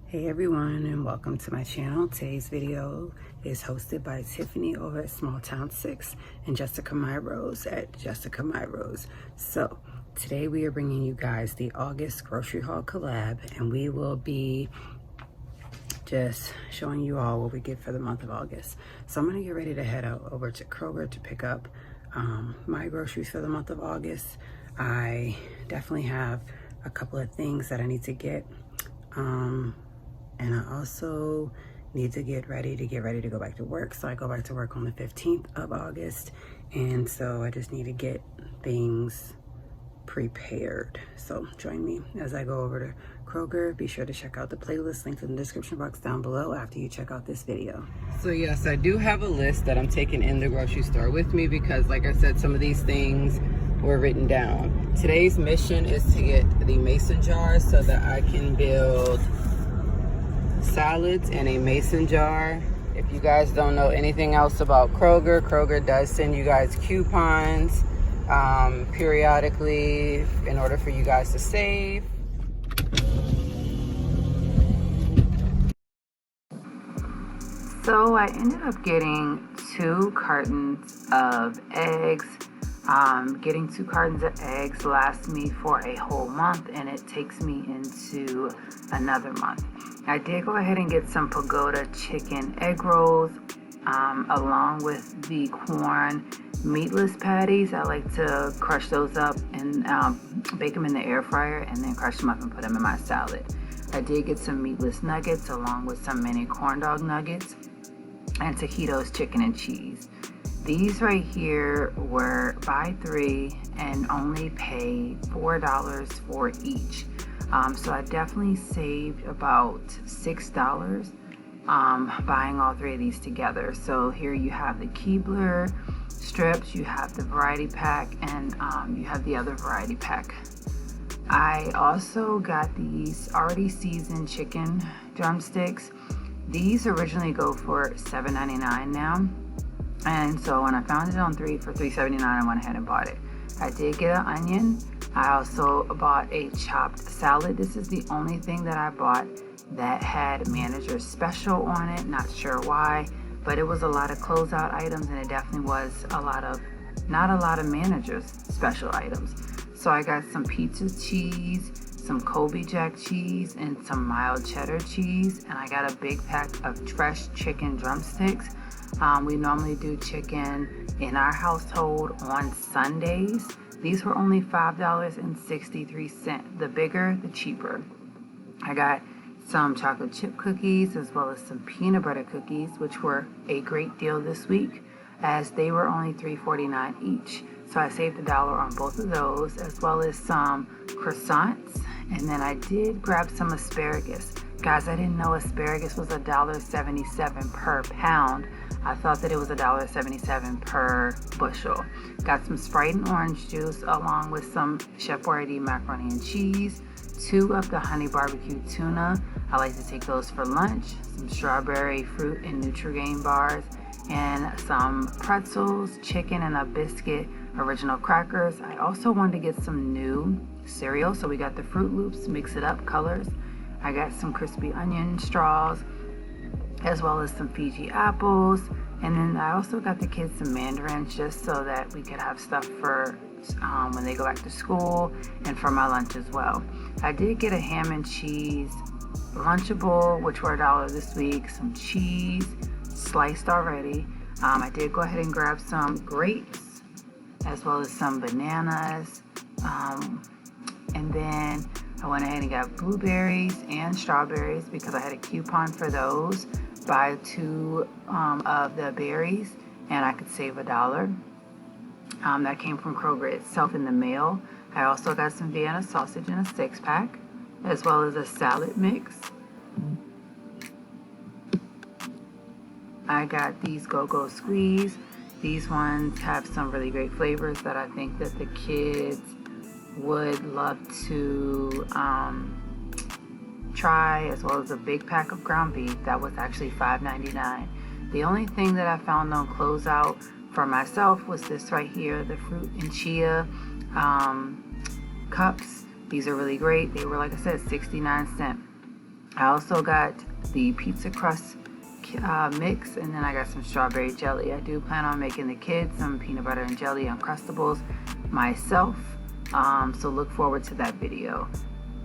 Hey everyone, and welcome to my channel. Today's video is hosted by Tiffany over at Small Town 6 and Jessica Rose at Jessica Rose. So today we are bringing you guys the August grocery haul collab, and we will be just showing you all what we get for the month of August. So I'm gonna get ready to head out over to Kroger to pick up my groceries for the month of August. I definitely have a couple of things that I need to get. And I also need to get ready to go back to work. So I go back to work on the 15th of August. And so I just need to get things prepared. So join me as I go over to Kroger. Be sure to check out the playlist linked in the description box down below after you check out this video. So yes, I do have a list that I'm taking in the grocery store with me because, like I said, some of these things were written down. Today's mission is to get the mason jars so that I can build salads in a mason jar. If you guys don't know anything else about Kroger, Kroger does send you guys coupons periodically in order for you guys to save. So I ended up getting 2 cartons of eggs. Getting 2 cartons of eggs lasts me for a whole month, and it takes me into another month. I did go ahead and get some Pagoda chicken egg rolls along with the corn meatless patties. I like to crush those up and bake them in the air fryer and then crush them up and put them in my salad. I did get some meatless nuggets along with some mini corn dog nuggets and taquitos chicken and cheese. These right here were buy 3 and only pay $4 for each. So I definitely saved about $6 buying all 3 of these together. So here you have the Keebler strips, you have the variety pack, and you have the other variety pack. I also got these already seasoned chicken drumsticks. These originally go for $7.99 now. And so when I found it on 3 for $3.79, I went ahead and bought it. I did get an onion. I also bought a chopped salad. This is the only thing that I bought that had manager special on it. Not sure why, but it was a lot of closeout items, and it definitely was not a lot of managers special items. So I got some pizza cheese, some Colby Jack cheese, and some mild cheddar cheese. And I got a big pack of fresh chicken drumsticks. We normally do chicken in our household on Sundays. These were only $5.63. The bigger, the cheaper. I got some chocolate chip cookies as well as some peanut butter cookies, which were a great deal this week as they were only $3.49 each. So I saved $1 on both of those, as well as some croissants. And then I did grab some asparagus. Guys, I didn't know asparagus was $1.77 per pound. I thought that it was $1.77 per bushel. Got some Sprite and orange juice along with some Chef Boyardee macaroni and cheese, 2 of the honey barbecue tuna. I like to take those for lunch. Some strawberry fruit and Nutrigrain bars, and some pretzels, chicken, and a biscuit original crackers. I also wanted to get some new cereal, so we got the Fruit Loops, mix it up colors. I got some crispy onion straws, as well as some Fiji apples. And then I also got the kids some mandarins just so that we could have stuff for when they go back to school and for my lunch as well. I did get a ham and cheese Lunchable, which were $1 this week, some cheese sliced already. I did go ahead and grab some grapes as well as some bananas. And then I went ahead and got blueberries and strawberries because I had a coupon for those. Buy 2 of the berries and I could save $1. That came from Kroger itself in the mail. I also got some Vienna sausage in a 6-pack, as well as a salad mix. I got these Go-Go Squeeze. These ones have some really great flavors that I think that the kids would love to try, as well as a big pack of ground beef that was actually $5.99. The only thing that I found on closeout for myself was this right here, the fruit and chia cups. These are really great. They were, like I said, 69 cents. I also got the pizza crust mix, and then I got some strawberry jelly. I do plan on making the kids some peanut butter and jelly Uncrustables myself, so look forward to that video.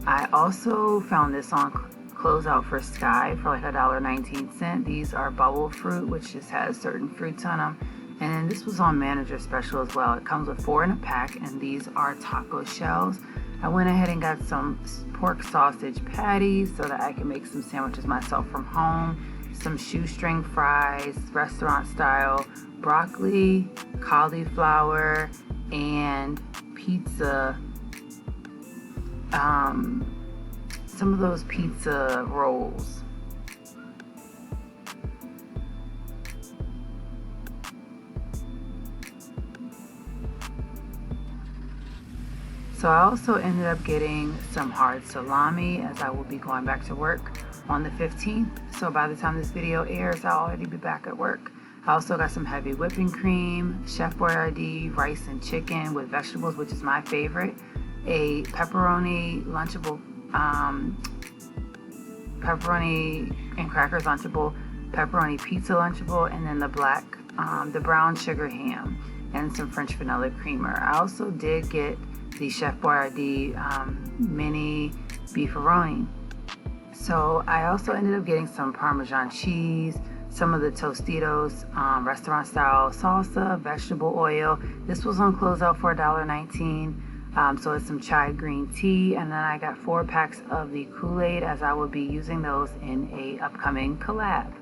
I also found this on closeout for Sky for like $1.19. These are bubble fruit, which just has certain fruits on them. And this was on manager special as well. It comes with 4 in a pack, and these are taco shells. I went ahead and got some pork sausage patties so that I can make some sandwiches myself from home. Some shoestring fries, restaurant style, broccoli, cauliflower, and pizza. Some of those pizza rolls. So I also ended up getting some hard salami, as I will be going back to work on the 15th. So by the time this video airs, I'll already be back at work. I also got some heavy whipping cream, Chef Boyardee rice and chicken with vegetables, which is my favorite. A pepperoni Lunchable, pepperoni and crackers Lunchable, pepperoni pizza Lunchable, and then the brown sugar ham and some French vanilla creamer. I also did get the Chef Boyardee mini beefaroni. So I also ended up getting some Parmesan cheese, some of the Tostitos restaurant style salsa, vegetable oil. This was on closeout for $1.19. So it's some chai green tea, and then I got 4 packs of the Kool-Aid, as I will be using those in a upcoming collab,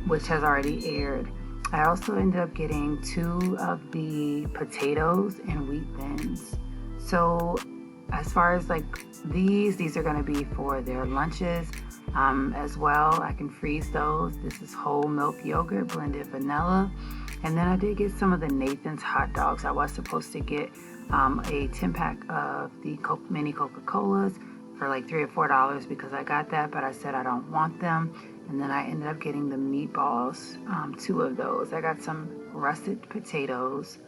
which has already aired. I also ended up getting 2 of the potatoes and wheat thins. So as far as like these are going to be for their lunches as well. I can freeze those. This is whole milk yogurt, blended vanilla. And then I did get some of the Nathan's hot dogs. I was supposed to get a 10-pack of the mini Coca-Colas for like $3 or $4 because I got that, but I said I don't want them. And then I ended up getting the meatballs, 2 of those. I got some russet potatoes,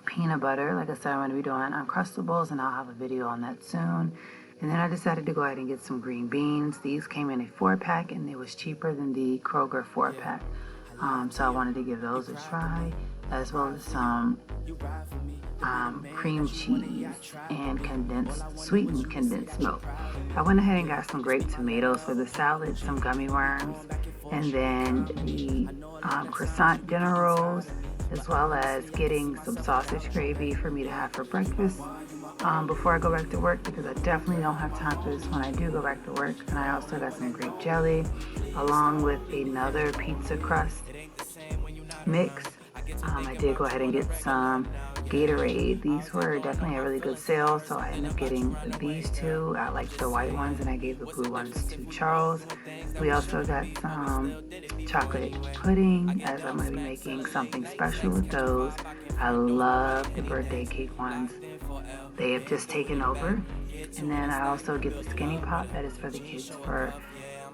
peanut butter. Like I said, I'm going to be doing Uncrustables, and I'll have a video on that soon. And then I decided to go ahead and get some green beans. These came in a 4-pack, and it was cheaper than the Kroger 4-pack. So I wanted to give those a try, as well as some cream cheese and sweetened condensed milk. I went ahead and got some grape tomatoes for the salad, some gummy worms, and then the croissant dinner rolls, as well as getting some sausage gravy for me to have for breakfast before I go back to work, because I definitely don't have time for this when I do go back to work. And I also got some grape jelly along with another pizza crust mix. I did go ahead and get some Gatorade. These were definitely a really good sale, so I ended up getting these 2. I liked the white ones, and I gave the blue ones to Charles. We also got some chocolate pudding, as I'm going to be making something special with those. I love the birthday cake ones. They have just taken over. And then I also get the skinny pop that is for the kids for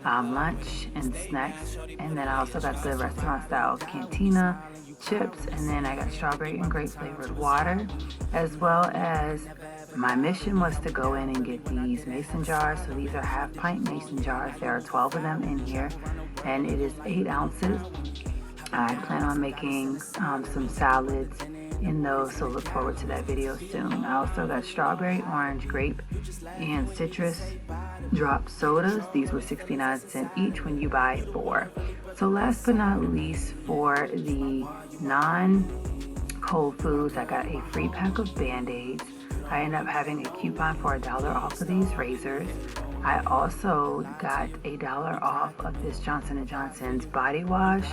lunch and snacks. And then I also got the restaurant style cantina chips, and then I got strawberry and grape flavored water, as well as my mission was to go in and get these mason jars. So these are 1/2 pint mason jars. There are 12 of them in here, and it is 8 ounces. I plan on making some salads in those, so look forward to that video soon. I also got strawberry, orange, grape, and citrus drop sodas. These were 69 cents each when you buy 4. So last but not least, for the non-cold foods, I got a free pack of Band-Aids. I ended up having a coupon for $1 off of these razors. I also got $1 off of this Johnson & Johnson's body wash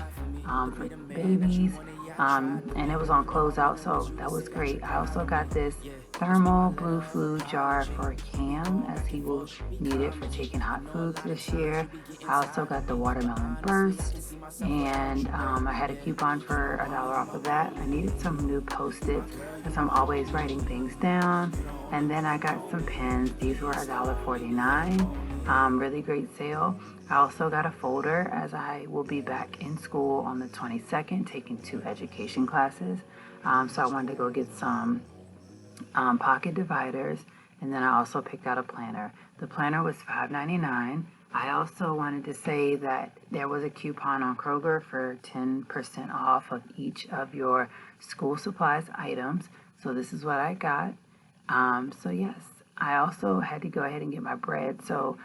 for babies. And it was on closeout, so that was great. I also got this thermal blue food jar for Cam, as he will need it for taking hot foods this year. I also got the watermelon burst, and I had a coupon for $1 off of that. I needed some new Post-its, as I'm always writing things down. And then I got some pens. These were $1.49. Really great sale. I also got a folder, as I will be back in school on the 22nd taking 2 education classes. So I wanted to go get some pocket dividers And then I also picked out a planner. The planner was $5.99. I also wanted to say that there was a coupon on Kroger for 10% off of each of your school supplies items. So this is what I got. So yes, I also had to go ahead and get my bread. So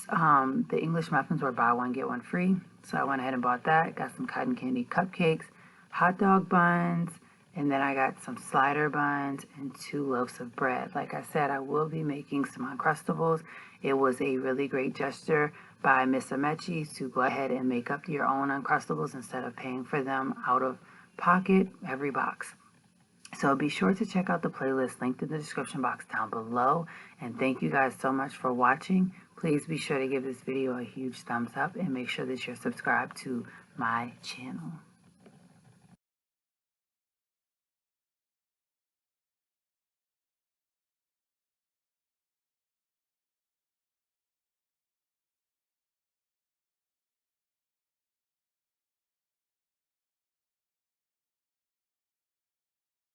the English muffins were buy one, get one free. So I went ahead and bought that. Got some cotton candy cupcakes, hot dog buns, and then I got some slider buns and 2 loaves of bread. Like I said, I will be making some Uncrustables. It was a really great gesture by Miss Amechi to go ahead and make up your own Uncrustables instead of paying for them out of pocket every box. So be sure to check out the playlist linked in the description box down below. And thank you guys so much for watching. Please be sure to give this video a huge thumbs up and make sure that you're subscribed to my channel.